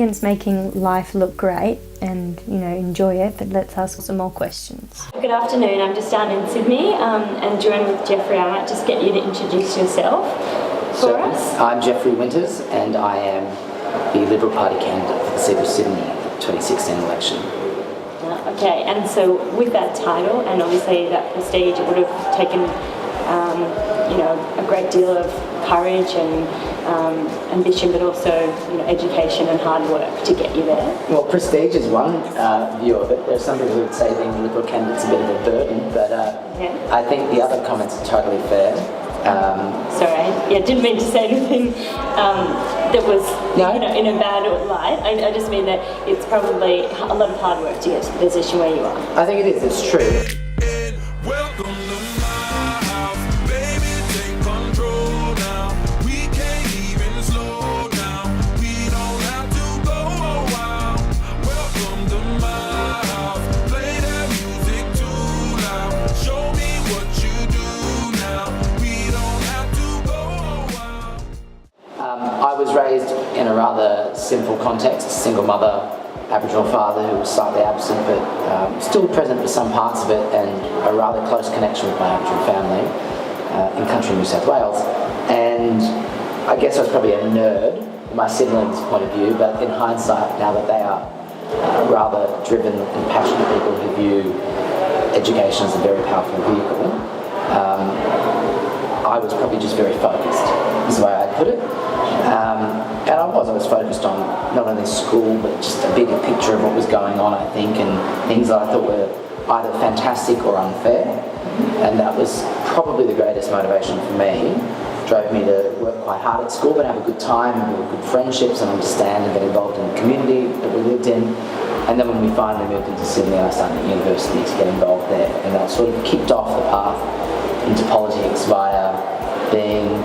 against making life look great and, enjoy it, but let's ask some more questions. Good afternoon. I'm just down in Sydney and joined with Jeffrey. I might just get you to introduce yourself for us. I'm Jeffrey Winters and I am the Liberal Party candidate for the seat of Sydney at the 2016 election. Okay, and so with that title and obviously that prestige, it would have taken a great deal of courage and ambition, but also education and hard work to get you there. Well, prestige is one view of it. There's some people who would say being a Liberal candidate's a bit of a burden, but I think the other comments are totally fair. Sorry, didn't mean to say anything that was in a bad light. I just mean that it's probably a lot of hard work to get to the position where you are. I think it is, it's true. Welcome to my house, baby, take control now. We can't even slow down. We don't have to go a while. Welcome to my house, play that music too loud. Show me what you do now. We don't have to go a while. I was raised in a rather simple context, single mother, Aboriginal father who was slightly absent but still present for some parts of it, and a rather close connection with my Aboriginal family in country New South Wales. And I guess I was probably a nerd from my siblings' point of view, but in hindsight, now that they are rather driven and passionate people who view education as a very powerful vehicle, I was probably just very focused, is the way I'd put it. And I was focused on not only school, but just a bigger picture of what was going on, I think, and things that I thought were either fantastic or unfair. And that was probably the greatest motivation for me. Drove me to work quite hard at school, but have a good time and build good friendships and understand and get involved in the community that we lived in. And then when we finally moved into Sydney, I started at university to get involved there. And I sort of kicked off the path into politics via being,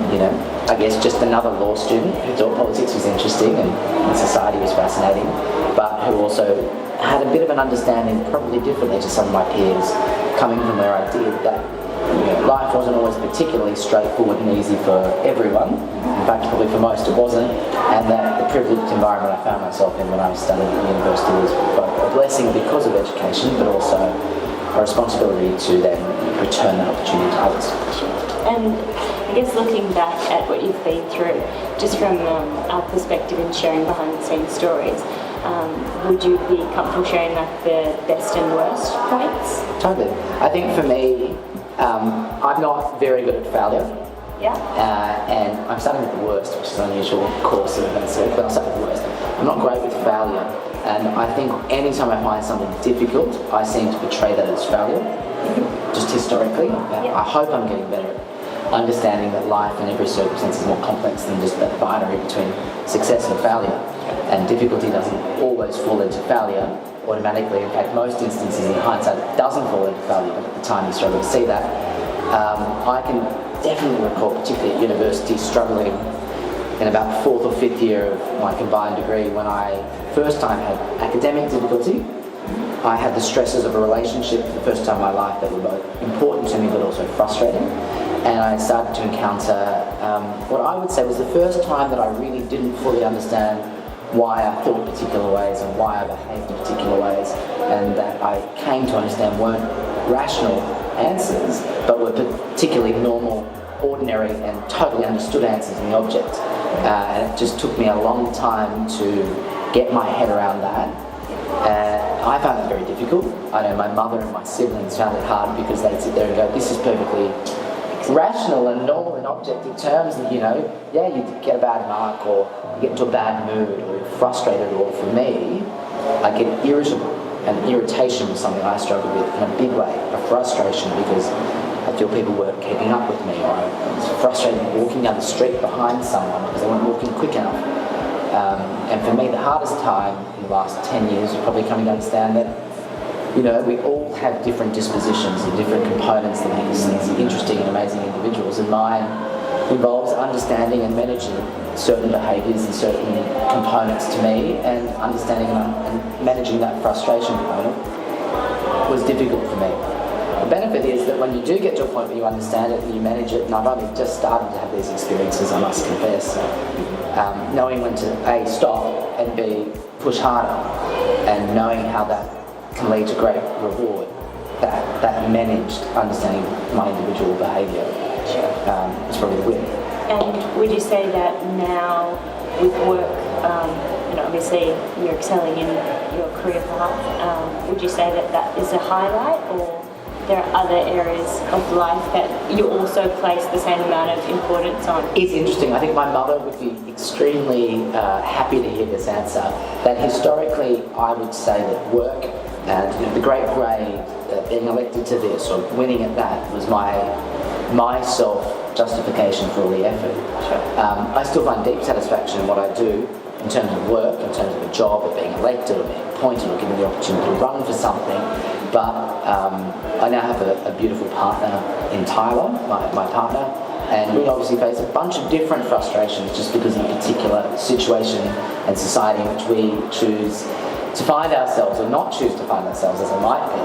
I guess just another law student who thought politics was interesting and society was fascinating, but who also had a bit of an understanding, probably differently to some of my peers, coming from where I did, that life wasn't always particularly straightforward and easy for everyone. In fact, probably for most it wasn't, and that the privileged environment I found myself in when I was studying at university was both a blessing because of education, but also a responsibility to then return that opportunity to others. And I guess looking back at what you've been through, just from our perspective in sharing behind-the-scenes stories, would you be comfortable sharing the best and worst points? Totally. I think for me, I'm not very good at failure. Yeah. And I'm starting with the worst, which is an unusual course of events, but I'll start with the worst. I'm not great with failure, and I think anytime I find something difficult, I seem to portray that as failure, just historically. I hope I'm getting better at understanding that life in every circumstance is more complex than just that binary between success and failure. And difficulty doesn't always fall into failure automatically. In fact, most instances in hindsight it doesn't fall into failure, but at the time you struggle to see that. I can definitely recall, particularly at university, struggling in about 4th or 5th year of my combined degree when I first time had academic difficulty. I had the stresses of a relationship for the first time in my life that were both important to me but also frustrating. And I started to encounter what I would say was the first time that I really didn't fully understand why I thought particular ways and why I behaved in particular ways, and that I came to understand weren't rational answers, but were particularly normal, ordinary and totally understood answers in the object. And it just took me a long time to get my head around that. I found it very difficult. I know my mother and my siblings found it hard because they'd sit there and go, this is perfectly rational and normal in objective terms, and you get a bad mark or you get into a bad mood or you're frustrated, or for me, I get irritable, and irritation was something I struggled with in a big way, a frustration because I feel people weren't keeping up with me, or I was frustrated walking down the street behind someone because they weren't walking quick enough. And for me, the hardest time in the last 10 years was probably coming to understand that we all have different dispositions and different components that make us interesting and amazing individuals, and mine involves understanding and managing certain behaviours and certain components to me, and understanding and managing that frustration component was difficult for me. The benefit is that when you do get to a point where you understand it and you manage it, and I've only just started to have these experiences, I must confess, knowing when to A, stop, and B, push harder, and knowing how that can lead to great reward, that managed understanding my individual behaviour is probably the win. And would you say that now with work, obviously you're excelling in your career path, would you say that that is a highlight, or there are other areas of life that you also place the same amount of importance on? It's interesting. I think my mother would be extremely happy to hear this answer. That historically, I would say that work and the great grade, being elected to this or winning at that was my self-justification for all the effort. I still find deep satisfaction in what I do in terms of work, in terms of a job, or being elected, or being appointed, or given the opportunity to run for something. But I now have a beautiful partner in Tyler, my partner, and we obviously face a bunch of different frustrations just because of the particular situation and society in which we choose to find ourselves, or not choose to find ourselves, as it might be.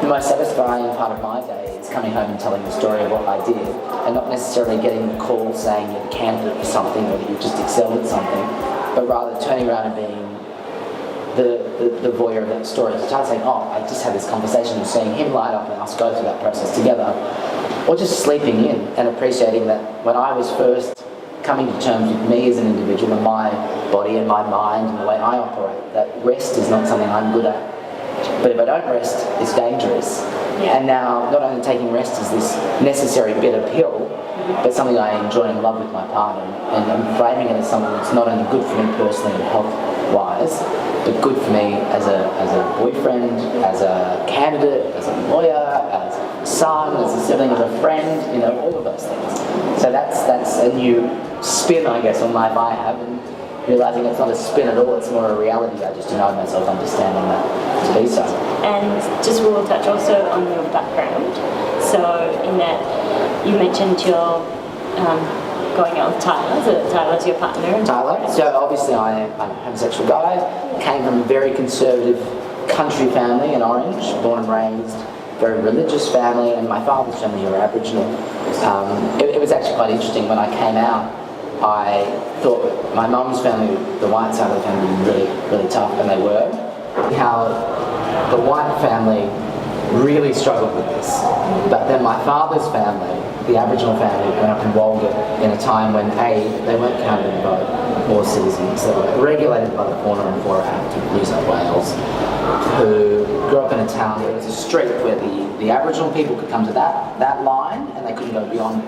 The most satisfying part of my day is coming home and telling the story of what I did, and not necessarily getting the call saying you're a candidate for something or that you've just excelled at something, but rather turning around and being the voyeur of that story. To start saying, oh, I just had this conversation and seeing him light up and us go through that process together, or just sleeping in and appreciating that when I was first coming to terms with me as an individual and my body and my mind and the way I operate, that rest is not something I'm good at. But if I don't rest, it's dangerous. Yeah. And now, not only taking rest as this necessary bitter pill, but something I enjoy and love with my partner, and I'm framing it as something that's not only good for me personally and health-wise, but good for me as a boyfriend, as a candidate, as a lawyer, as a son, as a sibling, as a friend, all of those things. So that's a new spin, I guess, on life I have, and realising it's not a spin at all, it's more a reality. I just deny myself understanding that to be so. And just we'll touch also on your background. So in that you mentioned you're going out with Tyler, so Tyler's your partner. Tyler. So obviously I'm a homosexual guy, came from a very conservative country family in Orange, born and raised, very religious family, and my father's family were Aboriginal. It was actually quite interesting when I came out. I thought my mum's family, the white side of the family, were really, really tough, and they were. How the white family really struggled with this. But then my father's family, the Aboriginal family, went up in Walgett in a time when A, they weren't counted in vote or citizens. They were regulated by the 404 Act of New South Wales, who grew up in a town where there was a street where the Aboriginal people could come to that line and they couldn't go beyond.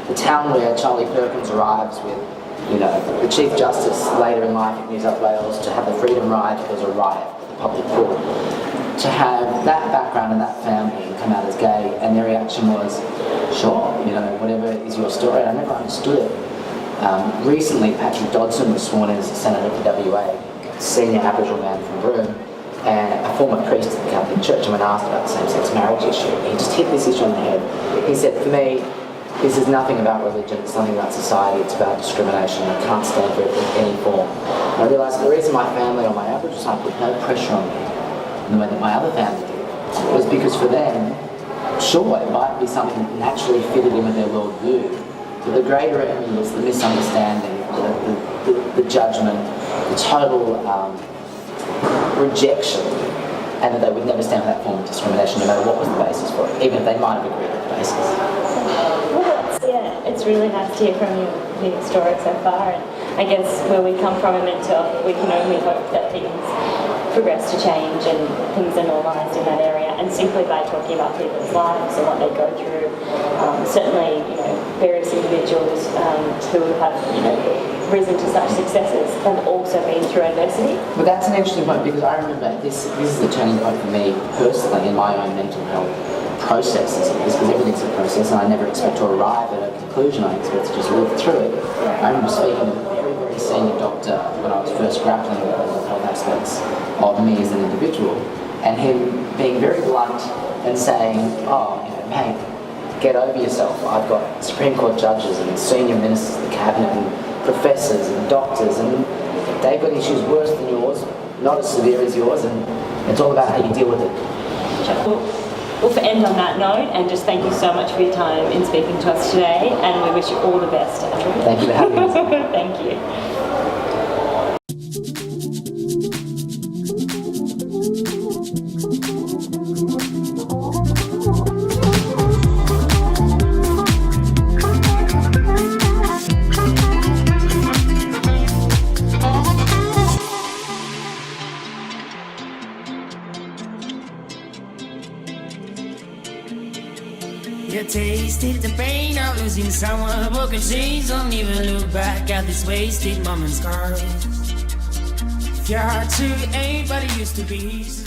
The town where Charlie Perkins arrives with, the Chief Justice later in life in New South Wales to have the freedom ride, there was a riot at the public court. To have that background and that family come out as gay, and their reaction was, sure, whatever is your story. And I never understood it. Recently, Patrick Dodson was sworn in as a senator for WA, senior Aboriginal man from Broome, and a former priest of the Catholic Church, and when asked about the same-sex marriage issue, he just hit this issue on the head. He said, for me, this is nothing about religion, it's nothing about society, it's about discrimination. I can't stand for it in any form. And I realised the reason my family or my Aboriginal side put no pressure on me in the way that my other family did was because for them, sure, it might be something that naturally fitted in with their worldview, but the greater enemy was the misunderstanding, the judgment, the total rejection, and that they would never stand for that form of discrimination no matter what was the basis for it, even if they might have agreed with the basis. It's really nice to hear from your story so far, and I guess where we come from a mentor, we can only hope that things progress to change and things are normalised in that area, and simply by talking about people's lives and what they go through, certainly various individuals who have risen to such successes have also been through adversity. But that's an interesting point, because I remember this is the turning point for me personally in my own mental health processes, because everything's a process and I never expect to arrive at a conclusion. I expect to just live through it. I remember speaking to a very, very senior doctor when I was first grappling with the mental health aspects of me as an individual, and him being very blunt and saying, mate, get over yourself. I've got Supreme Court judges and senior ministers of the cabinet and professors and doctors, and they've got issues worse than yours, not as severe as yours, and it's all about how you deal with it. future. We'll end on that note, and just thank you so much for your time in speaking to us today, and we wish you all the best, Andrew. Thank you for having us. Thank you. You tasted the pain of losing someone, broken chains. Don't even look back at this wasted moment's scar. If your heart truly ain't what it used to be.